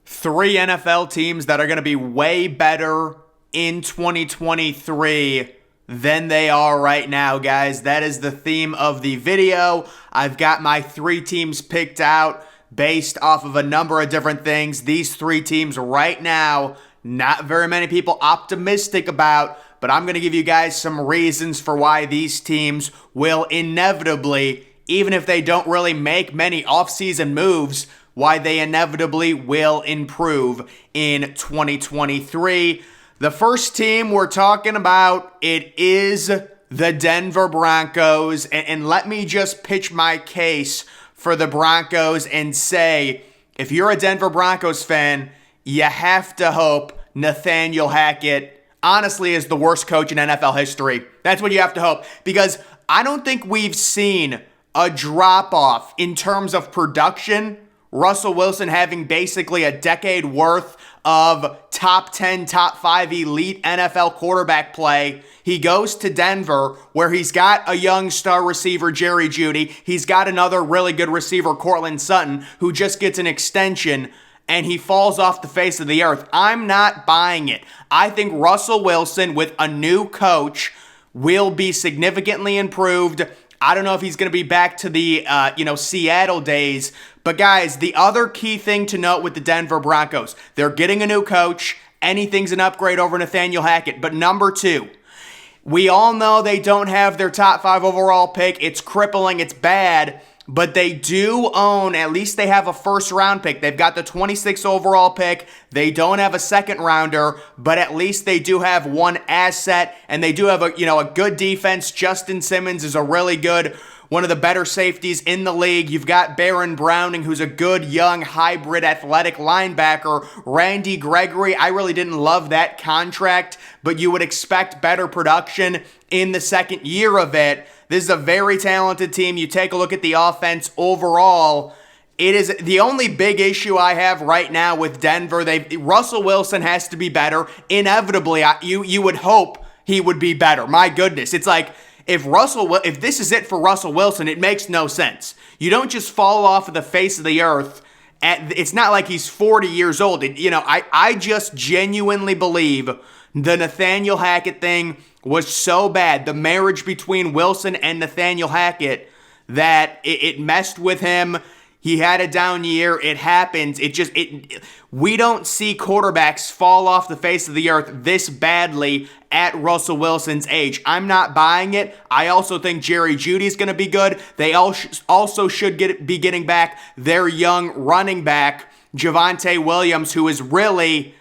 Three NFL teams that are going to be way better in 2023 than they are right now, guys. That is the theme of the video. I've got my three teams picked out based off of a number of different things. These three teams right now, not very many people optimistic about, but I'm going to give you guys some reasons for why these teams will inevitably, even if they don't really make many offseason moves, why they inevitably will improve in 2023. The first team we're talking about, it is the Denver Broncos. And let me just pitch my case for the Broncos and say, if you're a Denver Broncos fan, you have to hope Nathaniel Hackett honestly is the worst coach in NFL history. That's what you have to hope, because I don't think we've seen a drop-off in terms of production. Russell Wilson having basically a decade worth of top 10, top 5 elite NFL quarterback play. He goes to Denver, where he's got a young star receiver, Jerry Jeudy. He's got another really good receiver, Courtland Sutton, who just gets an extension, and he falls off the face of the earth. I'm not buying it. I think Russell Wilson, with a new coach, will be significantly improved. I don't know if he's going to be back to the, Seattle days. But guys, the other key thing to note with the Denver Broncos, they're getting a new coach. Anything's an upgrade over Nathaniel Hackett. But number two, we all know they don't have their top 5 overall pick. It's crippling. It's bad. But they do own, at least they have a first round pick. They've got the 26th overall pick. They don't have a second rounder, but at least they do have one asset, and they do have a good defense. Justin Simmons is a really good, one of the better safeties in the league. You've got Baron Browning, who's a good, young, hybrid, athletic linebacker. Randy Gregory, I really didn't love that contract, but you would expect better production in the second year of it. This is a very talented team. You take a look at the offense overall. It is the only big issue I have right now with Denver. Russell Wilson has to be better. Inevitably, you would hope he would be better. My goodness. It's like, if this is it for Russell Wilson, it makes no sense. You don't just fall off of the face of the earth. It's not like he's 40 years old. I just genuinely believe the Nathaniel Hackett thing was so bad, the marriage between Wilson and Nathaniel Hackett, that it messed with him. He had a down year. It happens. We don't see quarterbacks fall off the face of the earth this badly at Russell Wilson's age. I'm not buying it. I also think Jerry Jeudy's going to be good. They also should be getting back their young running back, Javonte Williams, who is really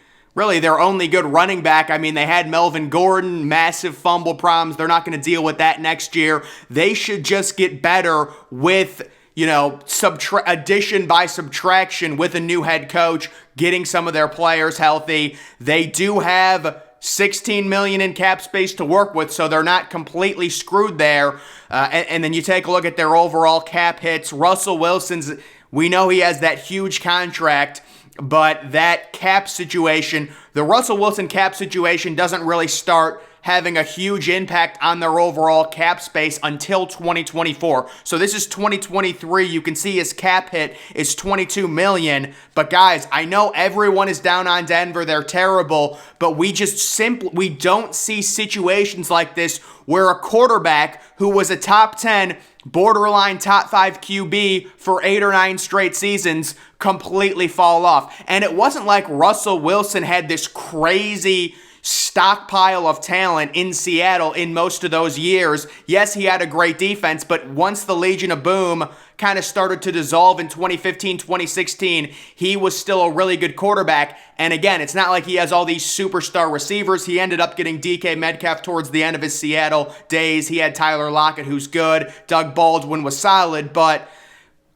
their only good running back. I mean, they had Melvin Gordon, massive fumble problems. They're not going to deal with that next year. They should just get better with, addition by subtraction with a new head coach, getting some of their players healthy. They do have $16 million in cap space to work with, so they're not completely screwed there. And then you take a look at their overall cap hits. Russell Wilson's, we know he has that huge contract, but that cap situation, the Russell Wilson cap situation, doesn't really start having a huge impact on their overall cap space until 2024. So this is 2023. You can see his cap hit is $22 million. But guys, I know everyone is down on Denver. They're terrible. But we don't see situations like this where a quarterback who was a top 10, borderline top 5 QB for 8 or 9 straight seasons completely fall off. And it wasn't like Russell Wilson had this crazy stockpile of talent in Seattle in most of those years. Yes, he had a great defense, but once the Legion of Boom kind of started to dissolve in 2015, 2016, he was still a really good quarterback. And again, it's not like he has all these superstar receivers. He ended up getting DK Metcalf towards the end of his Seattle days. He had Tyler Lockett, who's good. Doug Baldwin was solid, but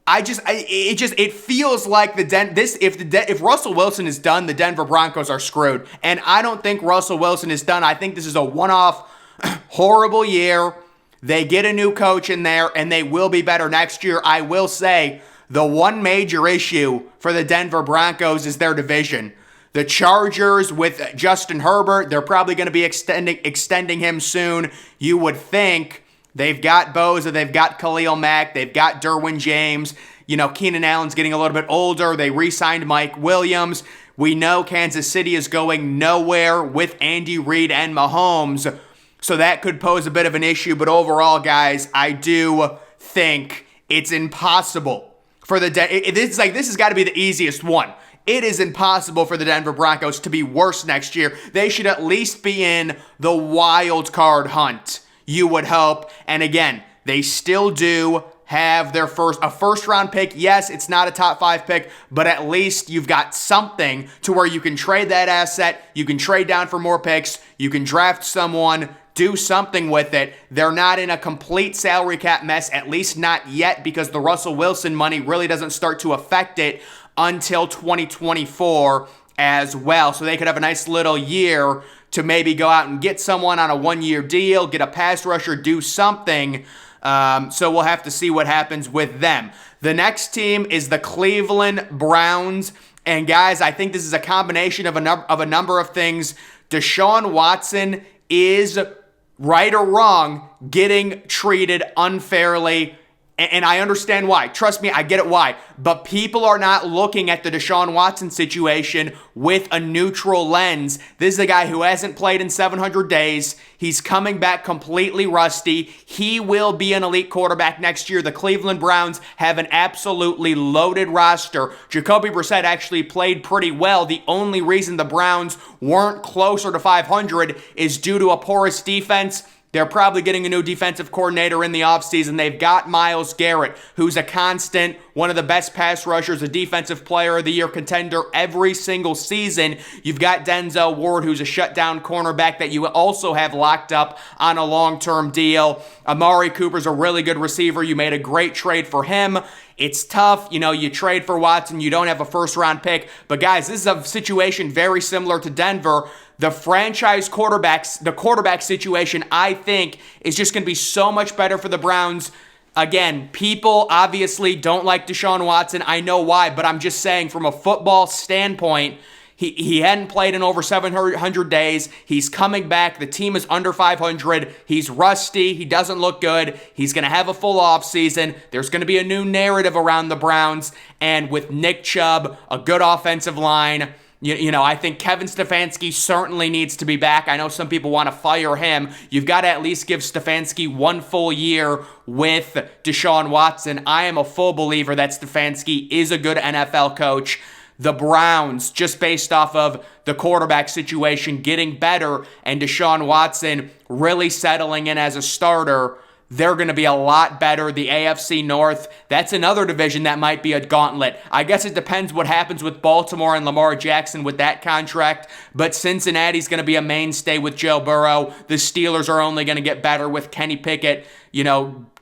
it feels like if Russell Wilson is done, the Denver Broncos are screwed. And I don't think Russell Wilson is done. I think this is a one-off horrible year. They get a new coach in there, and they will be better next year. I will say the one major issue for the Denver Broncos is their division. The Chargers with Justin Herbert, they're probably going to be extending him soon. You would think They've got Boza, they've got Khalil Mack, they've got Derwin James. Keenan Allen's getting a little bit older. They re-signed Mike Williams. We know Kansas City is going nowhere with Andy Reid and Mahomes, so that could pose a bit of an issue. But overall, guys, I do think it's impossible for the this has got to be the easiest one. It is impossible for the Denver Broncos to be worse next year. They should at least be in the wild card hunt, you would hope. And again, they still do have their first round pick. Yes, it's not a top 5 pick, but at least you've got something to where you can trade that asset, you can trade down for more picks, you can draft someone, do something with it. They're not in a complete salary cap mess, at least not yet, because the Russell Wilson money really doesn't start to affect it until 2024 as well. So they could have a nice little year to maybe go out and get someone on a 1-year deal, get a pass rusher, do something. So we'll have to see what happens with them. The next team is the Cleveland Browns. And guys, I think this is a combination of a number of things. Deshaun Watson is, right or wrong, getting treated unfairly. And I understand why. Trust me, I get it why. But people are not looking at the Deshaun Watson situation with a neutral lens. This is a guy who hasn't played in 700 days. He's coming back completely rusty. He will be an elite quarterback next year. The Cleveland Browns have an absolutely loaded roster. Jacoby Brissett actually played pretty well. The only reason the Browns weren't closer to 500 is due to a porous defense. They're probably getting a new defensive coordinator in the offseason. They've got Myles Garrett, who's a constant, one of the best pass rushers, a defensive player of the year contender every single season. You've got Denzel Ward, who's a shutdown cornerback that you also have locked up on a long-term deal. Amari Cooper's a really good receiver. You made a great trade for him. It's tough. You trade for Watson. You don't have a first-round pick. But, guys, this is a situation very similar to Denver. The franchise quarterbacks, the quarterback situation, I think, is just going to be so much better for the Browns. Again, people obviously don't like Deshaun Watson. I know why, but I'm just saying from a football standpoint, he hadn't played in over 700 days. He's coming back. The team is under 500. He's rusty. He doesn't look good. He's going to have a full offseason. There's going to be a new narrative around the Browns. And with Nick Chubb, a good offensive line, I think Kevin Stefanski certainly needs to be back. I know some people want to fire him. You've got to at least give Stefanski one full year with Deshaun Watson. I am a full believer that Stefanski is a good NFL coach. The Browns, just based off of the quarterback situation getting better and Deshaun Watson really settling in as a starter, they're going to be a lot better. The AFC North, that's another division that might be a gauntlet. I guess it depends what happens with Baltimore and Lamar Jackson with that contract, but Cincinnati's going to be a mainstay with Joe Burrow. The Steelers are only going to get better with Kenny Pickett,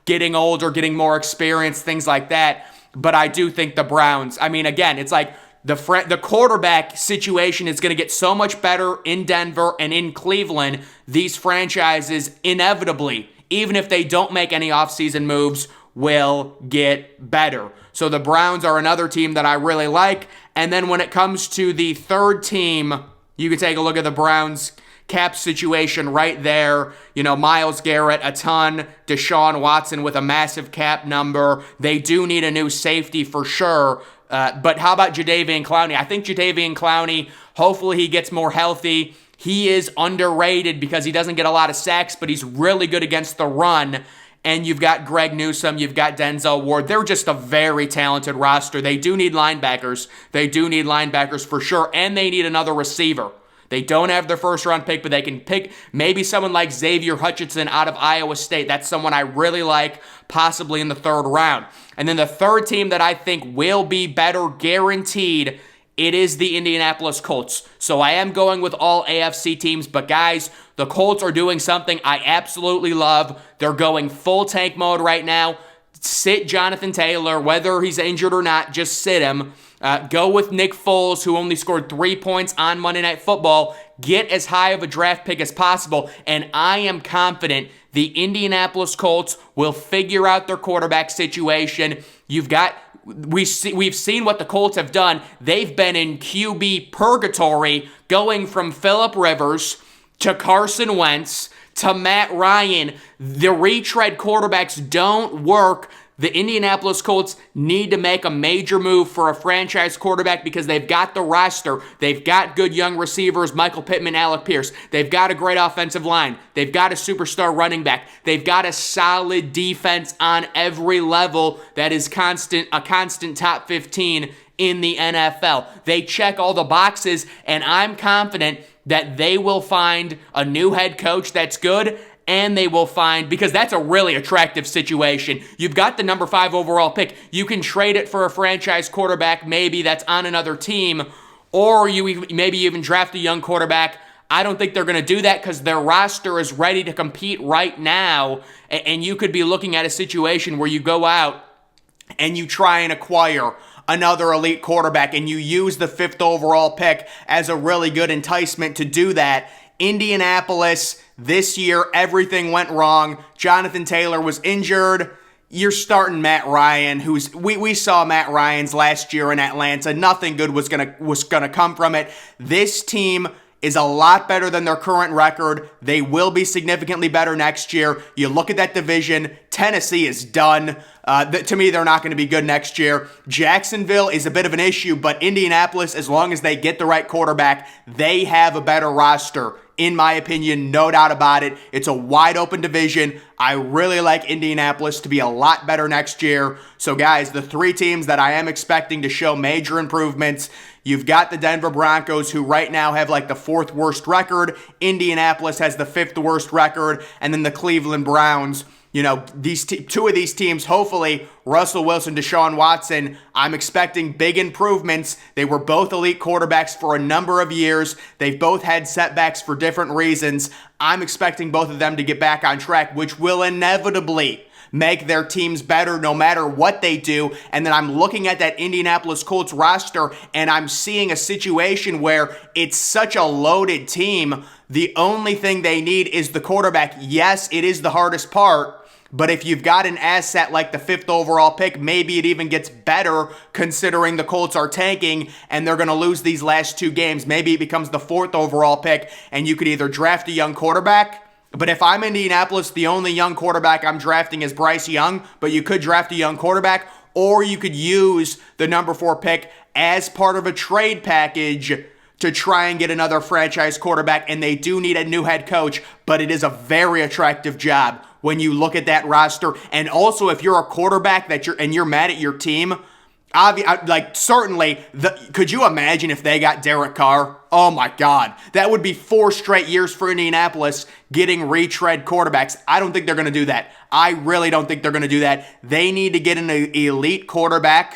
getting older, getting more experience, things like that. But I do think the Browns, again, it's like the quarterback situation is going to get so much better in Denver and in Cleveland. These franchises inevitably, even if they don't make any offseason moves, will get better. So the Browns are another team that I really like. And then when it comes to the third team, you can take a look at the Browns cap situation right there. Myles Garrett, a ton. Deshaun Watson with a massive cap number. They do need a new safety for sure. But how about Jadeveon Clowney? I think Jadeveon Clowney, hopefully he gets more healthy. He is underrated because he doesn't get a lot of sacks, but he's really good against the run. And you've got Greg Newsome, you've got Denzel Ward. They're just a very talented roster. They do need linebackers. They do need linebackers for sure, and they need another receiver. They don't have their first-round pick, but they can pick maybe someone like Xavier Hutchinson out of Iowa State. That's someone I really like, possibly in the third round. And then the third team that I think will be better guaranteed, it is the Indianapolis Colts. So I am going with all AFC teams, but guys, the Colts are doing something I absolutely love. They're going full tank mode right now. Sit Jonathan Taylor, whether he's injured or not, just sit him. Go with Nick Foles, who only scored 3 points on Monday Night Football. Get as high of a draft pick as possible, and I am confident the Indianapolis Colts will figure out their quarterback situation. We've seen what the Colts have done. They've been in QB purgatory, going from Phillip Rivers to Carson Wentz to Matt Ryan. The retread quarterbacks don't work. The Indianapolis Colts need to make a major move for a franchise quarterback because they've got the roster. They've got good young receivers, Michael Pittman, Alec Pierce. They've got a great offensive line. They've got a superstar running back. They've got a solid defense on every level that is a constant top 15 in the NFL. They check all the boxes, and I'm confident that they will find a new head coach that's good. And they will find, because that's a really attractive situation. You've got the number 5 overall pick. You can trade it for a franchise quarterback, maybe that's on another team, or maybe even draft a young quarterback. I don't think they're going to do that because their roster is ready to compete right now. And you could be looking at a situation where you go out and you try and acquire another elite quarterback and you use the 5th overall pick as a really good enticement to do that. Indianapolis, this year, everything went wrong. Jonathan Taylor was injured. You're starting Matt Ryan, we saw Matt Ryan's last year in Atlanta. Nothing good was gonna come from it. This team is a lot better than their current record. They will be significantly better next year. You look at that division, Tennessee is done. To me, they're not going to be good next year. Jacksonville is a bit of an issue, but Indianapolis, as long as they get the right quarterback, they have a better roster. In my opinion, no doubt about it. It's a wide open division. I really like Indianapolis to be a lot better next year. So guys, the 3 teams that I am expecting to show major improvements, you've got the Denver Broncos, who right now have like the 4th worst record. Indianapolis has the 5th worst record. And then the Cleveland Browns. You know, these 2 of these teams, hopefully, Russell Wilson, Deshaun Watson, I'm expecting big improvements. They were both elite quarterbacks for a number of years. They've both had setbacks for different reasons. I'm expecting both of them to get back on track, which will inevitably make their teams better no matter what they do. And then I'm looking at that Indianapolis Colts roster, and I'm seeing a situation where it's such a loaded team. The only thing they need is the quarterback. Yes, it is the hardest part. But if you've got an asset like the 5th overall pick, maybe it even gets better considering the Colts are tanking and they're going to lose these last 2 games. Maybe it becomes the 4th overall pick and you could either draft a young quarterback. But if I'm Indianapolis, the only young quarterback I'm drafting is Bryce Young, but you could draft a young quarterback, or you could use the number 4 pick as part of a trade package to try and get another franchise quarterback, and they do need a new head coach, but it is a very attractive job when you look at that roster. And also, if you're a quarterback you're mad at your team, could you imagine if they got Derek Carr? Oh my God, that would be 4 straight years for Indianapolis getting retread quarterbacks. I don't think they're going to do that. I really don't think they're going to do that. They need to get an elite quarterback,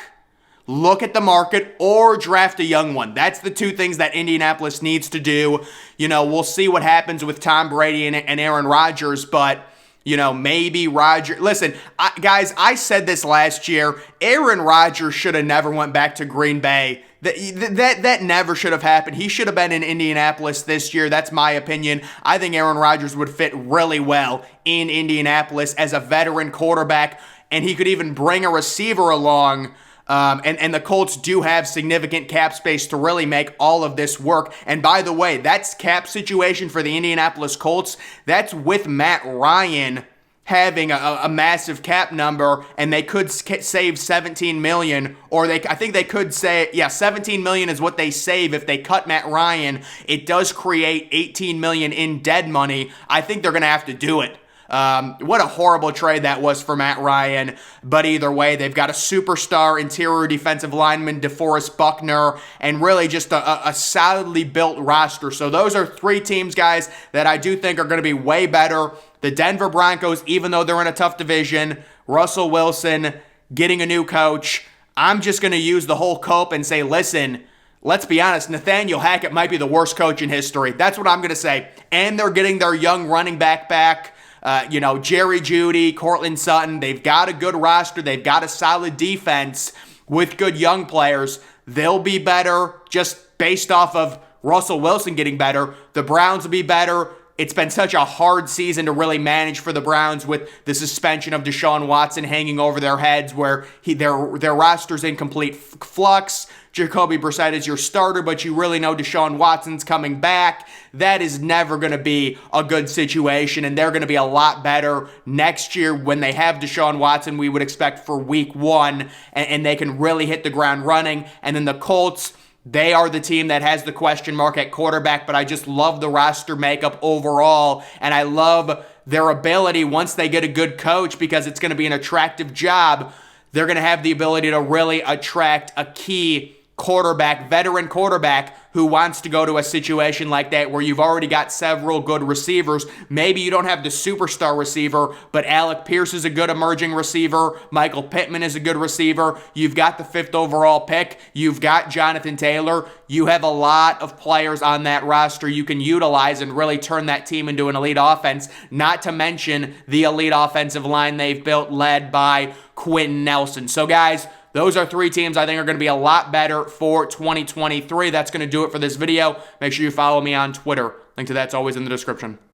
look at the market, or draft a young one. That's the 2 things that Indianapolis needs to do. You know, we'll see what happens with Tom Brady and Aaron Rodgers, but you know, maybe Rodgers. Listen, guys, I said this last year. Aaron Rodgers should have never went back to Green Bay. That never should have happened. He should have been in Indianapolis this year. That's my opinion. I think Aaron Rodgers would fit really well in Indianapolis as a veteran quarterback, and he could even bring a receiver along. And the Colts do have significant cap space to really make all of this work. And by the way, that's cap situation for the Indianapolis Colts. That's with Matt Ryan having a massive cap number, and they could save $17 million, or I think they could say, $17 million is what they save if they cut Matt Ryan. It does create $18 million in dead money. I think they're going to have to do it. What a horrible trade that was for Matt Ryan. But either way, they've got a superstar interior defensive lineman, DeForest Buckner, and really just a solidly built roster. So those are 3 teams, guys, that I do think are going to be way better. The Denver Broncos, even though they're in a tough division, Russell Wilson getting a new coach. I'm just going to use the whole cope and say, listen, let's be honest, Nathaniel Hackett might be the worst coach in history. That's what I'm going to say. And they're getting their young running back back. Jerry Jeudy, Cortland Sutton, they've got a good roster. They've got a solid defense with good young players. They'll be better just based off of Russell Wilson getting better. The Browns will be better. it's been such a hard season to really manage for the Browns with the suspension of Deshaun Watson hanging over their heads, where their roster's in complete flux. Jacoby Brissett is your starter, but you really know Deshaun Watson's coming back. That is never going to be a good situation, and they're going to be a lot better next year when they have Deshaun Watson. We would expect for week 1, and they can really hit the ground running. And then the Colts, they are the team that has the question mark at quarterback, but I just love the roster makeup overall, and I love their ability once they get a good coach, because it's going to be an attractive job. They're going to have the ability to really attract a key quarterback, veteran quarterback, who wants to go to a situation like that where you've already got several good receivers. Maybe you don't have the superstar receiver, but Alec Pierce is a good emerging receiver. Michael Pittman is a good receiver. You've got the 5th overall pick. You've got Jonathan Taylor. You have a lot of players on that roster you can utilize and really turn that team into an elite offense, not to mention the elite offensive line they've built, led by Quentin Nelson. So guys, those are 3 teams I think are going to be a lot better for 2023. That's going to do it for this video. Make sure you follow me on Twitter. Link to that's always in the description.